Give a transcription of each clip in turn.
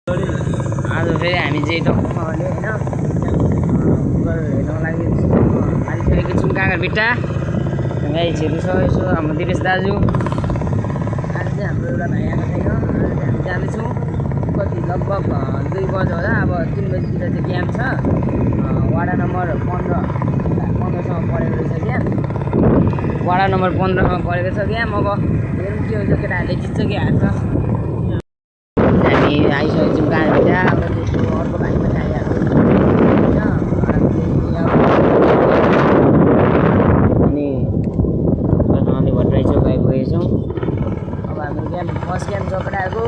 आज फेरि हामी चाहिँ टक्कमा भने होइन हेर्नको लागि आइसकेको छौँ काँगरभिट्टा गाई छिर्नु यसो हाम्रो दिपेश दाजु। आज चाहिँ हाम्रो एउटा भाइ आएको छैन। आज चाहिँ हामी जाँदैछौँ कति लगभग 2 बजे होला। अब 3 बजीतिर चाहिँ क्याम्प छ। वाडा नम्बर 15सम्म परेको रहेछ क्याम्प। वाडा नम्बर 15मा परेको छ क्याम्प। अब हेरौँ के हुन्छ, केटाहरूले जित्छ कि हार्छ। हामी आइसकेको छौँ काँगरभिट्टा। अब त्यसको अर्को भाइ पनि आइहाल्छ अनि प्रथमले भट्टराई चौक आइपुगेछौँ। अब हाम्रो क्याम्प फर्स्ट क्याम्प छ केटाहरूको।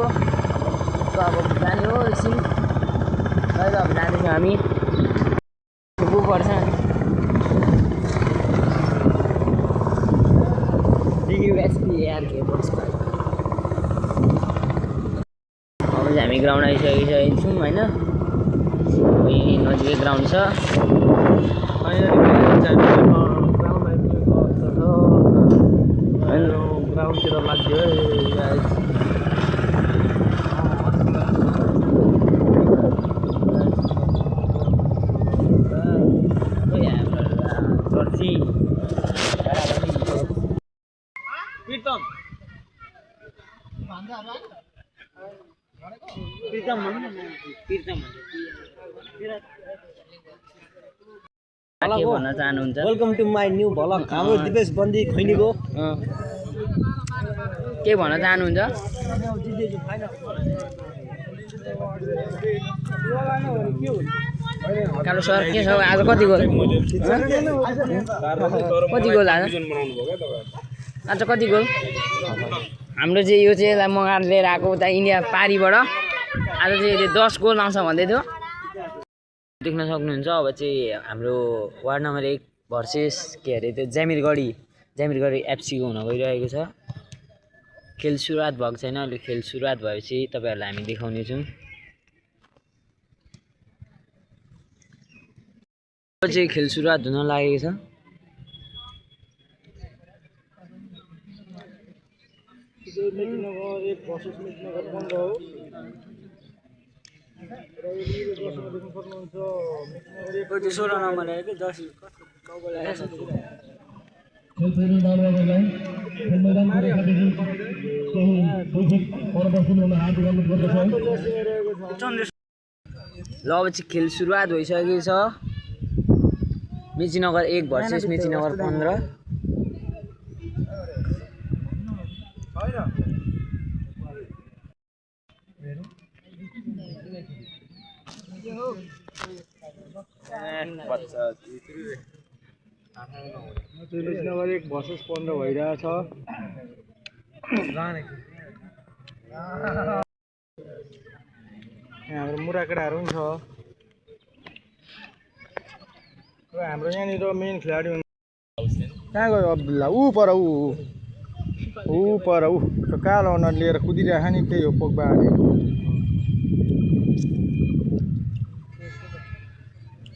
अब जाने हो एकछिन ल। अब जाँदैछौँ हामी। पुग्नु पर्छ DUSPARK बस पार्क। अब चाहिँ हामी ग्राउन्ड आइसकेको छौँ होइन। यही नजिकै ग्राउन्ड छ। ग्राउन्डतिर लाग्यो के भन्न चाहनुहुन्छ? Welcome to my new vlog. हाम्रो दिपेश बन्दी खैनीको के भन्न चाहनुहुन्छ? कालो सर के छ आज? कति गोल? कति गोल आज कति गोल? हाम्रो चाहिँ यो चाहिँ यसलाई मगाएर लिएर आएको उता इन्डिया पारीबाट। आज चाहिँ 10 गोल आउँछ भन्दै थियो। देख्न सक्नुहुन्छ अब चाहिँ हाम्रो वार्ड नम्बर 1 भर्सेस के अरे त्यो ज्यामिरगढी एफसीको हुन गइरहेको छ। खेल सुरुवात भएको छैन। अहिले खेल सुरुवात भएपछि तपाईँहरूलाई हामी देखाउनेछौँ। अब चाहिँ खेल सुरुवात हुन लागेको छ। ल अब चाहिँ खेल सुरुवात भइसकेको छ। मेचीनगर 1 भर्सेस मेचीनगर 15। मेचीनगर 1 भर्सेस 15 भइरहेछ। हाम्रो मुरा केटाहरू पनि छ। हाम्रो यहाँनिर मेन खेलाडी कहाँ गयो अब्दुल्ला? ऊ पर कालो अनुहार लिएर कुदिरहेको नि। त्यही हो पोग्बाले।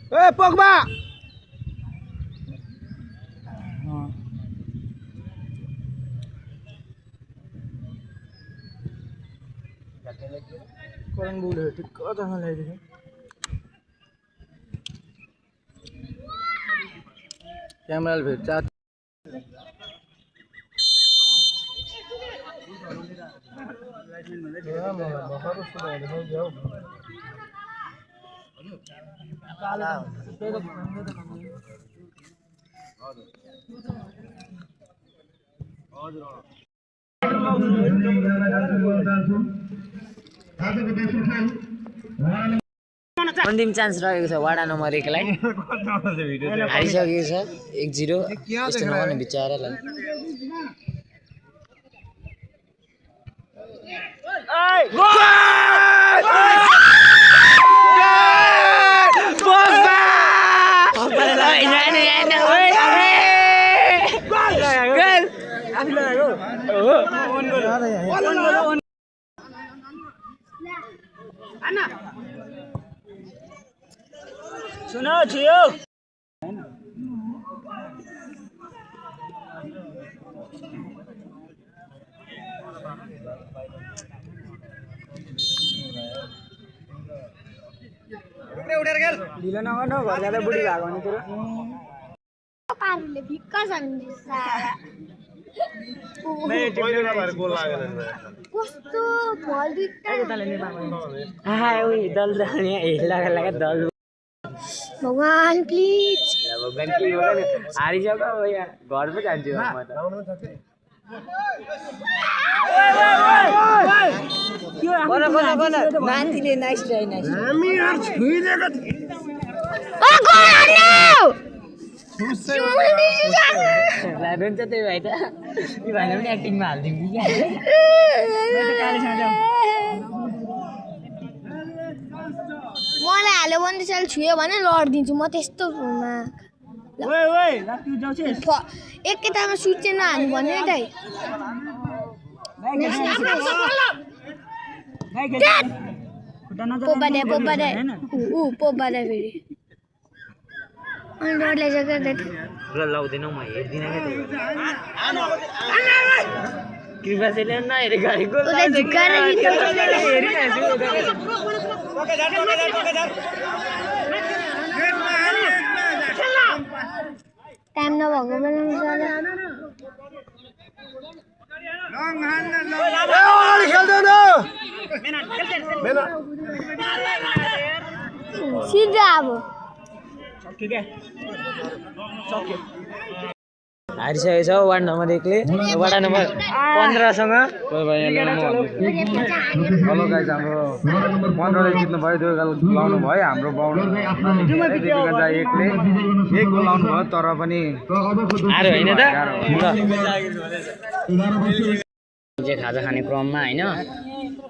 ए पोग्बा करण बुले ठिक्क जग्गा ल्याइदियो। क्यामेराले भेट्छ। अन्तिम चान्स रहेको छ वाडा नम्बर 1 लाई। हारिसकेको छ 1-0। यस्तो नगर्नु बिचारालाई। सुनो छियो ढिलो नगर्नु घर जाँदा बुढी भएको भने तेरो पारुले भिक्क सम्झि सारा कस्तो फल दुईटा भगवान प्लिज हारिसक्यो घर पो जान्छु म त माथिले नाइस ट्राई नाइस हामी यार छुइदिएको ओ गोरानो हुन्छ त्यही भए त यी भाइले पनि एक्टिङमा हालिदिउँ कि मलाई हाल्यो भने त्यसैले छुयो भने लडिदिन्छु म त्यस्तोमा एकैतालमा सुत्चे नहाल्नु भन्ने दाइ पोपाडे पोपाडे फेरि अनि डरले जग्गा लाउँदैनौ म हेर्दिनँ कृपा चाहिँ नहेरे गरेको टाइम नभएको सिधा अब हारिसकेको छ वार्ड नम्बर 1 ले वार्ड नम्बर 15सँग हेलो गाइस हाम्रो 15 ले जित्नु भयो 2 गोल लाउनु भयो हाम्रो बाउन्ड दिपिका एकले 1 गोल लाउनु भयो तर पनि आरो हैन त जे खाजा खाने क्रममा हैन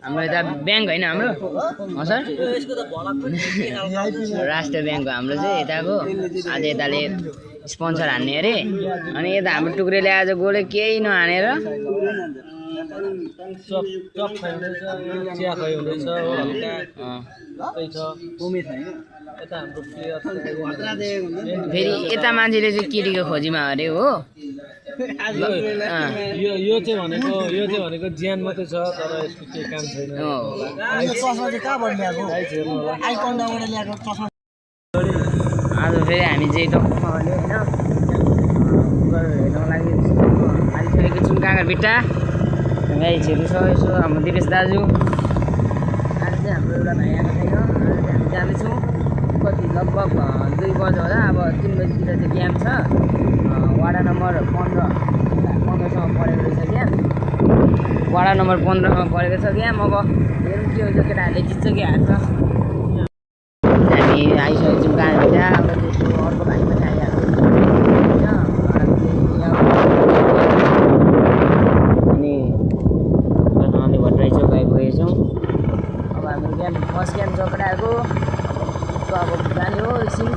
हाम्रो यता ब्याङ्क हैन हाम्रो सर राष्ट्रिय ब्याङ्क हो हाम्रो चाहिँ यताको आज यताले स्पोन्सर हान्ने अरे अनि यता हाम्रो टुक्रेले आज गोले केही नहानेर फेरि यता मान्छेले चाहिँ केटीको खोजीमा अरे हो यो चाहिँ भनेको ज्यान मात्रै छ तर यसको केही काम छैन आज फेरि हामी चाहिँ टक्कमा अहिले होइन हेर्नको लागि आइसकेको छौँ काँगरभिट्टा गाई छेर्नु छ यसो हाम्रो दिपेश दाजु आज चाहिँ हाम्रो एउटा भाइ आएको छैन आज चाहिँ हामी जाँदैछौँ कति लगभग 2 बजे होला अब 3 बजीतिर चाहिँ गेम छ वाडा नम्बर 15सँग परेको रहेछ गेम वाडा नम्बर 15मा परेको छ गेम अब हेरौँ के हुन्छ केटाहरूले जित्छ कि हार्छ हामी आइसकेको छौँ काँगरभिट्टा अब त्यसको अर्को भाइ पनि आइहाल्छ अनि प्रथमले भट्टराई चौक आइपुगेछौँ अब हाम्रो गेम फर्स्ट गेम छ केटाहरूको अब जाने हो एकछिन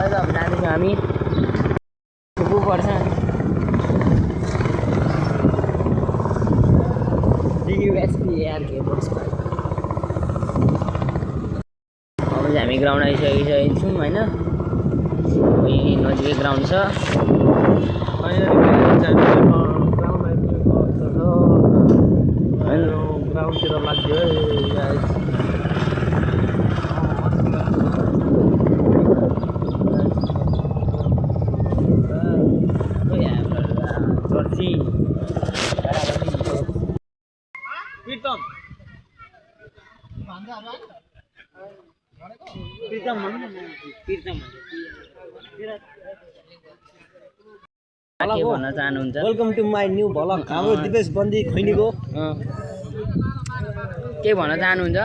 अब जाँदैछौँ हामी थुप्रो पर्छ डियुएसपीआरके बसमा अब चाहिँ हामी ग्राउन्ड आइसकेको छौँ होइन यही नजिकै ग्राउन्ड छ ग्राउन्डतिर लाग्यो के भन्न चाहनुहुन्छ welcome to my new vlog हाम्रो दिपेश बन्दी खैनीको के भन्न चाहनुहुन्छ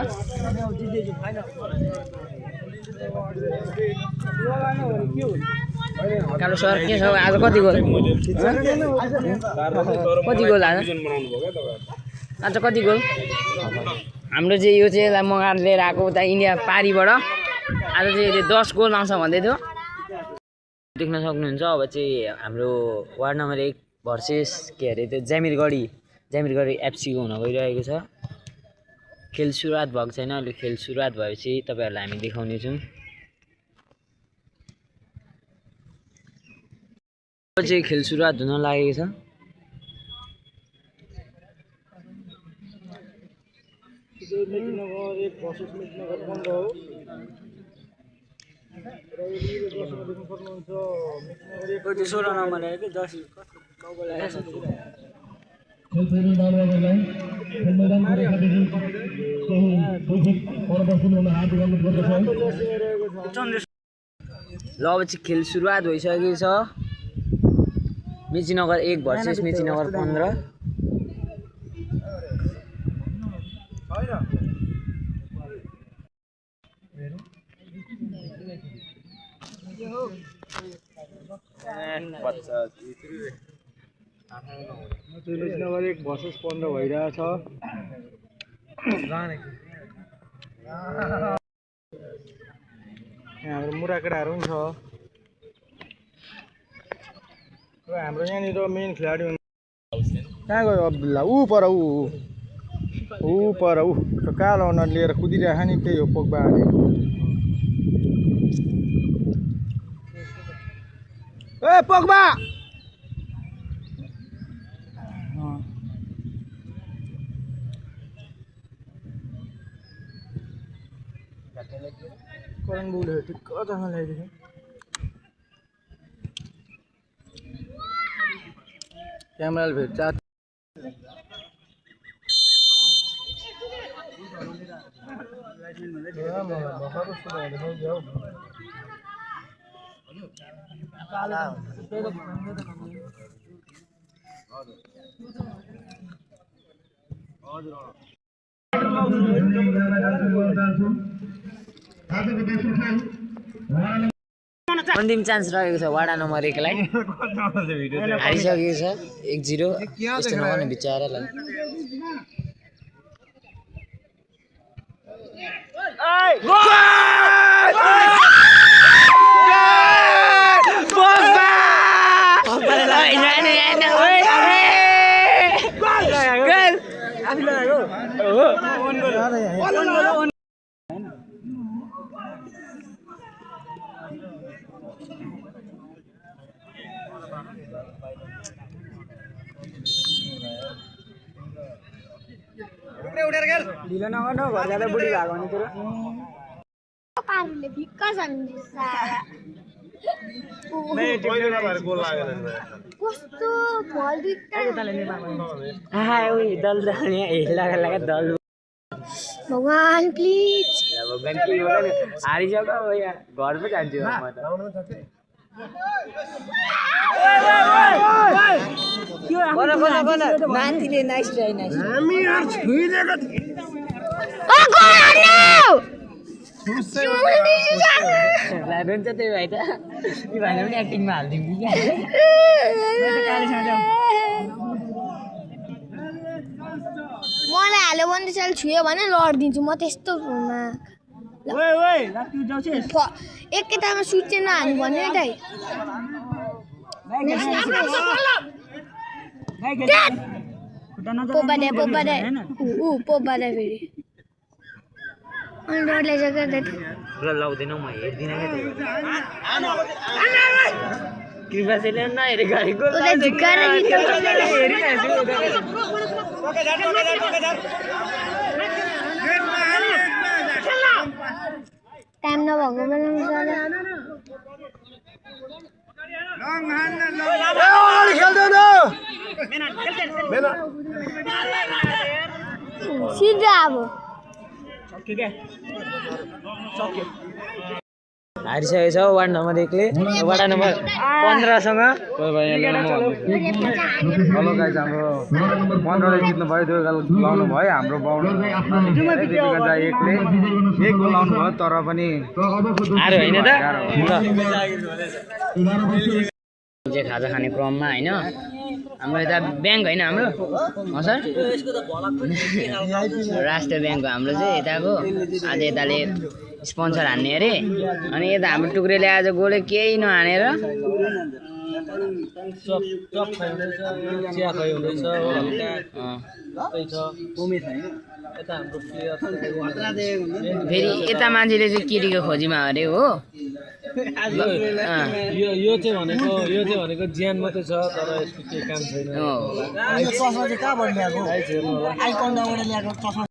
कालो सर के छ आज कति गोल आज कति गोल हाम्रो चाहिँ यो चाहिँ यसलाई मगाएर लिएर आएको उता इन्डिया पारीबाट आज चाहिँ 10 गोल आउँछ भन्दै थियो देख्न सक्नुहुन्छ अब चाहिँ हाम्रो वार्ड नम्बर 1 भर्सेस के अरे त्यो ज्यामिरगढी एफसीको हुन गइरहेको छ खेल सुरुवात भएको छैन अहिले खेल सुरुवात भएपछि तपाईँहरूलाई हामी देखाउनेछौँ अब चाहिँ खेल सुरुवात हुन लागेको छ ल अब चाहिँ खेल सुरुवात भइसकेको छ मेचीनगर 1 भर्सेस मेचीनगर 15 मेचीनगर 1 भर्सेस 15 भइरहेछ यहाँ हाम्रो मुरा केटाहरू पनि छ हाम्रो यहाँनिर मेन खेलाडी कहाँ गयो अब्दुल्ला ऊ पर त्यो कालो अनुहार लिएर कुदिरहेको नि त्यही हो पोग्बा ए पोग्बा करण बोले ठिक्क जग्गा ल्याइदियो क्यामेराले भेट्छ अन्तिम चान्स रहेको छ वाडा नम्बर 1 लाई हारिसकेको छ 1-0 यस्तो नगर्ने बिचारालाई ढिलो नगर्नु घर जाँदा बुढी भएको भने तेरो पानीले भिक्क छन् सारा कस्तो भल दल भगवान प्लिज हारिसक्यो घर पो जान्छु म त मान्थीले नाइस ट्राई नाइस ओ हुन्छ त्यही भए त कि भने पनि एक्टिङमा हालिदिउँ कि मलाई हाल्यो भने चाहिँ छुयो भने लडिदिन्छु म त्यस्तो एकैतालमा सुचेन हाल्नु भन्यो नि दाइ पोबाडे पोबाडे फेरि अनि डरले जग्गा लाउँदैनौ म हेर्दिनँ कृपा चाहिँ नहेरे गरेको टाइम नभएको सिधा अब हारिसकेको छ वार्ड नम्बर 1 ले वार्ड नम्बर 15 सँग हेलो गाइस हाम्रो 15 ले जित्नु भयो 2 गोल लाउनु भयो हाम्रो बाउन्डर 1 ले 1 गोल लाउनु भयो तर पनि हार होइन त जे खाजा खाने क्रममा हैन हाम्रो यता ब्याङ्क हैन हाम्रो सर राष्ट्रिय ब्याङ्क हो हाम्रो चाहिँ यताको आज यताले स्पोन्सर हान्ने अरे अनि यता हाम्रो टुक्रेले आज गोले केही नहानेर फेरि यता मान्छेले चाहिँ केटीको खोजीमा अरे हो यो चाहिँ भनेको ज्यान मात्रै छ तर यसको केही काम छैन